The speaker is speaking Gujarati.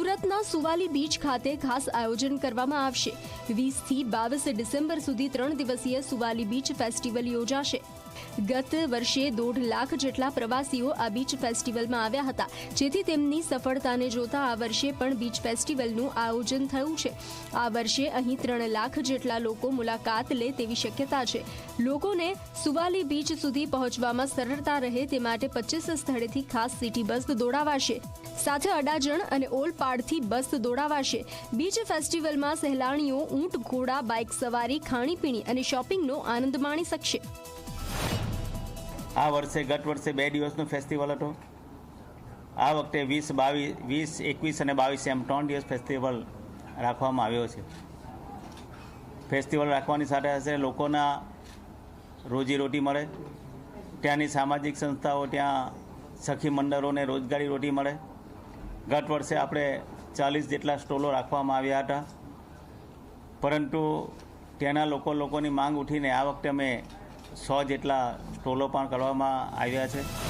સુરતના સુવાલી બીચ ખાતે ખાસ આયોજન કરવામાં આવશે। 20 થી 22 ડિસેમ્બર સુધી 3 દિવસીય સુવાલી બીચ ફેસ્ટિવલ યોજાશે। ગત વર્ષે 1.5 લાખ જેટલા પ્રવાસીઓ આ બીચ ફેસ્ટિવલમાં આવ્યા હતા, જેથી તેમની સફળતાને જોતા આ વર્ષે પણ બીચ ફેસ્ટિવલનું આયોજન થયું છે। આ વર્ષે અહીં 3 લાખ જેટલા લોકો મુલાકાત લે તેવી શક્યતા છે। લોકોને સુવાલી બીચ સુધી પહોંચવામાં સરળતા રહે તે માટે 25 સ્થળેથી ખાસ સિટી બસ દોડાવાશે। સાથે અડાજણ અને ઓલપાડથી બસ દોડાવાશે। બીચ ફેસ્ટિવલમાં સહેલાણીઓ ઊંટ, ઘોડા, બાઇક સવારી, ખાણીપીણી અને શોપિંગનો આનંદ માણી શકશે। આ વર્ષે ગત વર્ષે 2 દિવસનો ફેસ્ટિવલ હતો। આ વખતે 20, 21 અને 22 એમ 3 દિવસ ફેસ્ટિવલ રાખવામાં આવ્યો છે। ફેસ્ટિવલ રાખવાની સાથે સાથે લોકોના રોજીરોટી મળે, ત્યાંની સામાજિક સંસ્થાઓ, ત્યાં સખી મંડળોને રોજગારી રોટી મળે। ગત વર્ષે આપણે 40 જેટલા સ્ટોલો રાખવામાં આવ્યા હતા, પરંતુ ત્યાંના લોકોની માંગ ઉઠીને આ વખતે અમે 100 જેટલા સ્ટોલો પણ કરવામાં આવ્યા છે।